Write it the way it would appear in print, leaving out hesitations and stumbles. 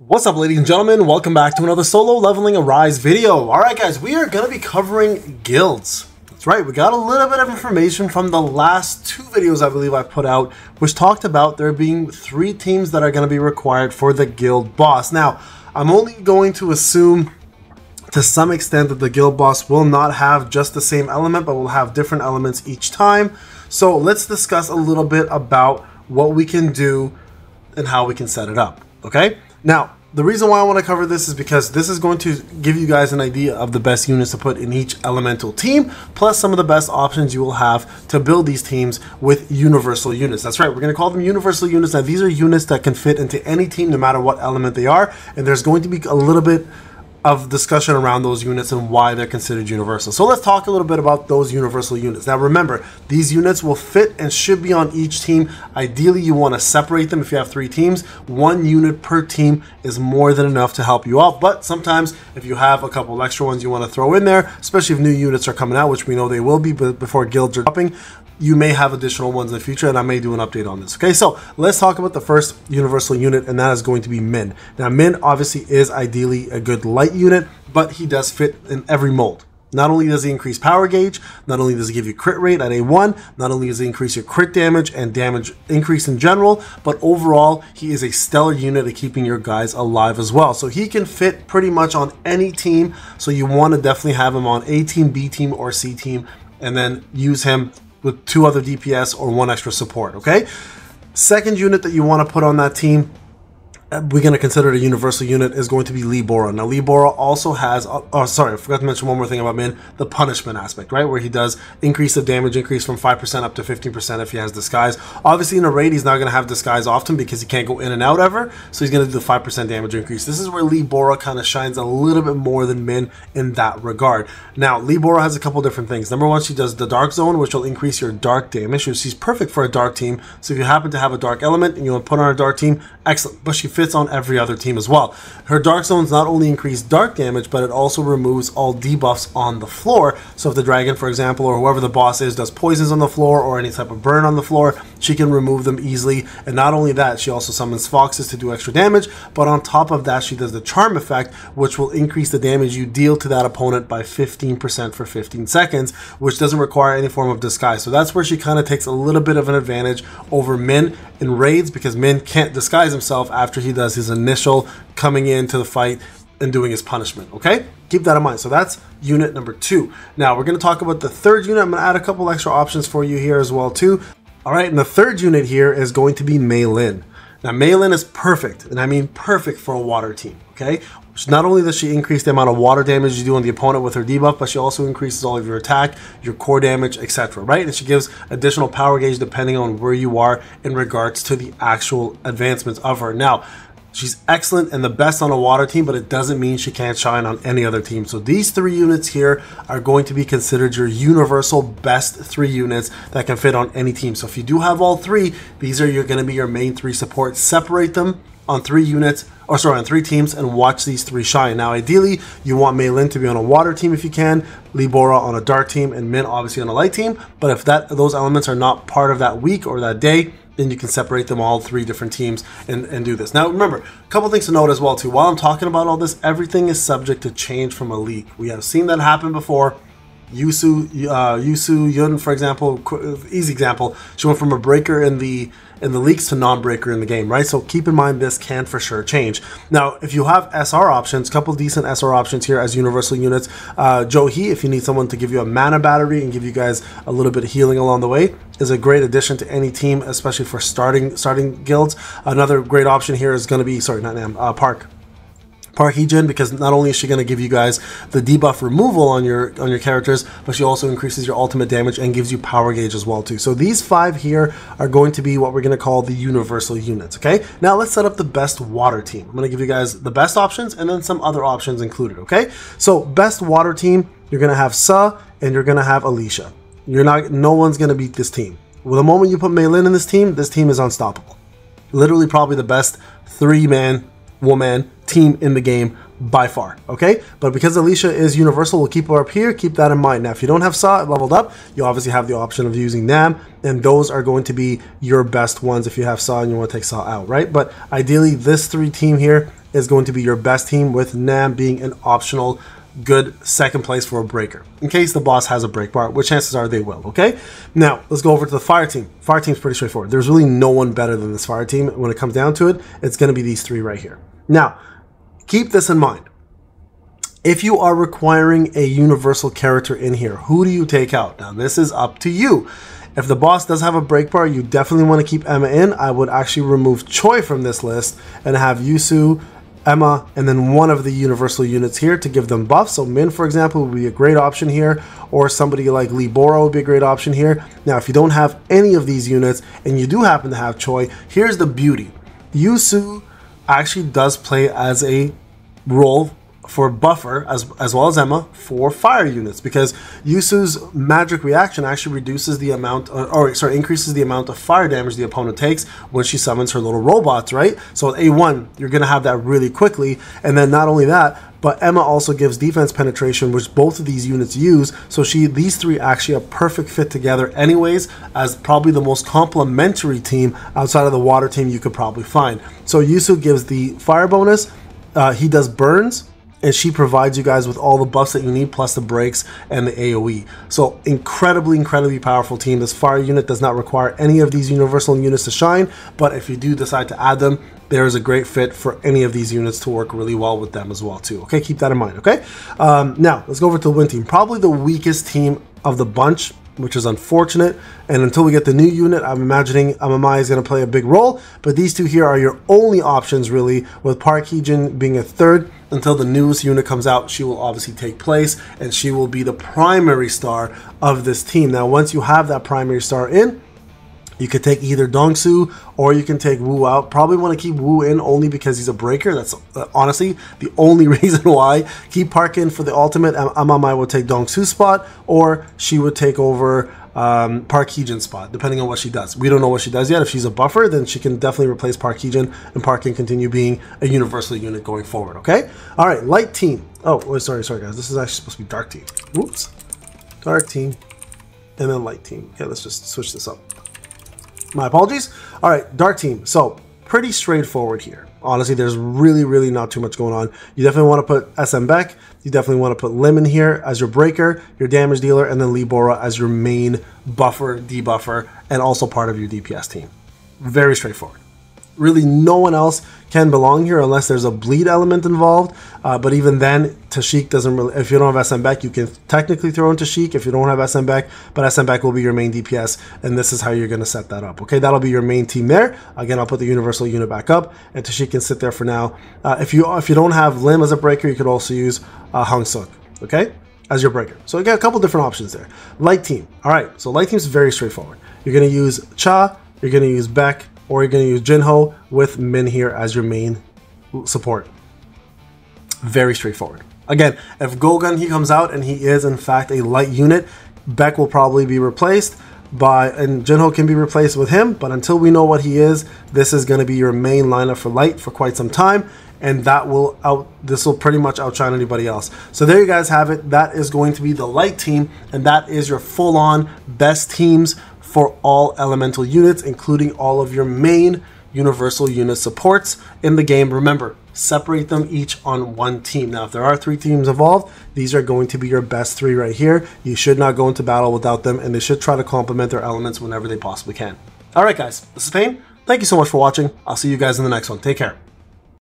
What's up, ladies and gentlemen? Welcome back to another solo leveling Arise video. Alright guys, we are going to be covering guilds. That's right, we got a little bit of information from the last two videos I believe I put out, which talked about there being 3 teams that are going to be required for the guild boss. Now, I'm only going to assume to some extent that the guild boss will not have just the same element, but will have different elements each time. So let's discuss a little bit about what we can do and how we can set it up, okay? Now, the reason why I want to cover this is because this is going to give you guys an idea of the best units to put in each elemental team, plus some of the best options you will have to build these teams with universal units. That's right, we're going to call them universal units. Now, these are units that can fit into any team no matter what element they are, and there's going to be a little bit of discussion around those units and why they're considered universal. So let's talk a little bit about those universal units. Now remember, these units will fit and should be on each team. Ideally, you want to separate them if you have 3 teams. 1 unit per team is more than enough to help you out, but sometimes if you have a couple extra ones you want to throw in there, especially if new units are coming out, which we know they will be before guilds are dropping, you may have additional ones in the future, and I may do an update on this. Okay, so let's talk about the first universal unit, and that is going to be Min. Now, Min obviously is ideally a good light unit, but he does fit in every mold. Not only does he increase power gauge, not only does he give you crit rate at A1, not only does he increase your crit damage and damage increase in general, but overall, he is a stellar unit at keeping your guys alive as well. So he can fit pretty much on any team, so you want to definitely have him on A team, B team, or C team, and then use him with 2 other DPS or 1 extra support, okay? Second unit that you want to put on that team, we're going to consider it a universal unit, is going to be Lee Bora. Now, Lee Bora also has, oh, sorry, I forgot to mention one more thing about Min, the punishment aspect, right? Where he does increase the damage, increase from 5% up to 15% if he has disguise. Obviously, in a raid, he's not going to have disguise often because he can't go in and out ever, so he's going to do the 5% damage increase. This is where Lee Bora kind of shines a little bit more than Min in that regard. Now, Lee Bora has a couple different things. Number 1, she does the dark zone, which will increase your dark damage. She's perfect for a dark team, so if you happen to have a dark element and you want to put on a dark team, excellent, but she fits on every other team as well. Her dark zones not only increase dark damage, but it also removes all debuffs on the floor. So if the dragon, for example, or whoever the boss is, does poisons on the floor or any type of burn on the floor, she can remove them easily. And not only that, she also summons foxes to do extra damage, but on top of that, she does the charm effect, which will increase the damage you deal to that opponent by 15% for 15 seconds, which doesn't require any form of disguise. So that's where she kind of takes a little bit of an advantage over Min in raids, because Min can't disguise himself after he does his initial coming into the fight and doing his punishment, okay? Keep that in mind. So that's unit number 2. Now we're going to talk about the third unit. I'm going to add a couple extra options for you here as well too. All right, and the third unit here is going to be Mei Lin. Now Mei Lin is perfect, and I mean perfect for a water team, okay? Not only does she increase the amount of water damage you do on the opponent with her debuff, but she also increases all of your attack, your core damage, etc. Right? And she gives additional power gauge depending on where you are in regards to the actual advancements of her. Now, she's excellent and the best on a water team, but it doesn't mean she can't shine on any other team. So these 3 units here are going to be considered your universal best 3 units that can fit on any team. So if you do have all 3, these are going to be your main 3 supports. Separate them on 3 units, or sorry, on 3 teams, and watch these 3 shine. Now, ideally, you want Mei Lin to be on a water team if you can, Lee Bora on a dark team, and Min obviously on a light team. But if those elements are not part of that week or that day, then you can separate them all 3 different teams and do this. Now, remember, a couple things to note as well too. While I'm talking about all this, everything is subject to change from a leak. We have seen that happen before. Yusu Yun, for example, easy example, she went from a breaker in the leaks to non-breaker in the game, right? So keep in mind this can for sure change. Now, if you have SR options, couple decent SR options here as universal units. Joe He, if you need someone to give you a mana battery and give you guys a little bit of healing along the way, is a great addition to any team, especially for starting guilds. Another great option here is going to be, sorry, not Nam, Park Hee-jin, because not only is she going to give you guys the debuff removal on your characters, but she also increases your ultimate damage and gives you power gauge as well too. So these 5 here are going to be what we're going to call the universal units, okay? Now let's set up the best water team. I'm going to give you guys the best options and then some other options included, okay? So best water team, you're going to have Sa and you're going to have Alicia. No one's going to beat this team. Well, the moment you put Mei Lin in this team is unstoppable. Literally probably the best 3-man woman team in the game by far, okay? But because Alicia is universal, we'll keep her up here. Keep that in mind. Now, if you don't have Saw leveled up, you obviously have the option of using Nam, and those are going to be your best ones if you have Saw and you want to take Saw out, right? But ideally, this 3 team here is going to be your best team, with Nam being an optional good second place for a breaker in case the boss has a break bar, which chances are they will. Okay, now let's go over to the fire team. Fire team's pretty straightforward. There's really no one better than this fire team. When it comes down to it, it's going to be these 3 right here. Now keep this in mind. If you are requiring a universal character in here, who do you take out? Now this is up to you. If the boss does have a break bar, you definitely want to keep Emma in. I would actually remove Choi from this list and have Yusu, Emma, and then one of the universal units here to give them buffs. So Min, for example, would be a great option here, or somebody like Lee Boro would be a great option here. Now, if you don't have any of these units and you do happen to have Choi, here's the beauty. Yusu actually does play as a role for buffer as well as Emma for fire units, because Yusu's magic reaction actually reduces the amount increases the amount of fire damage the opponent takes when she summons her little robots, right? So at A1 you're gonna have that really quickly, and then not only that, but Emma also gives defense penetration, which both of these units use. So these 3 actually a perfect fit together anyways, as probably the most complementary team outside of the water team you could probably find. So Yusu gives the fire bonus, he does burns, and she provides you guys with all the buffs that you need, plus the breaks and the AoE. So incredibly powerful team. This fire unit does not require any of these universal units to shine, but if you do decide to add them, there is a great fit for any of these units to work really well with them as well too. Okay, keep that in mind, okay? Now, let's go over to the win team. Probably the weakest team of the bunch, which is unfortunate, and until we get the new unit, I'm imagining Amamai is going to play a big role, but these 2 here are your only options really, with Park Hee-jin being a 3rd. Until the newest unit comes out, she will obviously take place, and she will be the primary star of this team. Now, once you have that primary star in, you could take either Dongsu or you can take Wu out. Probably want to keep Wu in only because he's a breaker. That's honestly the only reason why. Keep Park in for the ultimate. Amamai would take Dongsu's spot, or she would take over Park Hee-jin's spot, depending on what she does. We don't know what she does yet. If she's a buffer, then she can definitely replace Park Hee-jin, and Park can continue being a universal unit going forward, okay? All right, light team. Oh, wait, sorry guys. This is actually supposed to be dark team. Whoops. Dark team, and then light team. Okay, let's just switch this up. My apologies. All right, dark team. So pretty straightforward here. Honestly, there's really not too much going on. You definitely want to put SM Beck. You definitely want to put Lim in here as your breaker, your damage dealer, and then Lee Bora as your main buffer, debuffer, and also part of your DPS team. Very straightforward. Really, no one else can belong here unless there's a bleed element involved. But even then, Tashik doesn't really. If you don't have SM Beck, you can technically throw in Tashik if you don't have SM Beck. But SM Beck will be your main DPS, and this is how you're going to set that up. Okay, that'll be your main team there. Again, I'll put the universal unit back up, and Tashik can sit there for now. If you don't have Lim as a breaker, you could also use Hong Suk. Okay, as your breaker. So you got a couple different options there. Light team. All right, so light team is very straightforward. You're going to use Cha. You're going to use Beck. Or you're going to use Jinho with Min here as your main support. Very straightforward. Again, if Gogun he comes out and he is in fact a light unit, Beck will probably be replaced by, and Jinho can be replaced with him, but until we know what he is, this is going to be your main lineup for light for quite some time, and this will pretty much outshine anybody else. So there you guys have it. That is going to be the light team, and that is your full-on best teams for all elemental units, including all of your main universal unit supports in the game. Remember, separate them each on one team. Now, if there are 3 teams involved, these are going to be your best 3 right here. You should not go into battle without them, and they should try to complement their elements whenever they possibly can. All right, guys, this is Payne. Thank you so much for watching. I'll see you guys in the next one. Take care.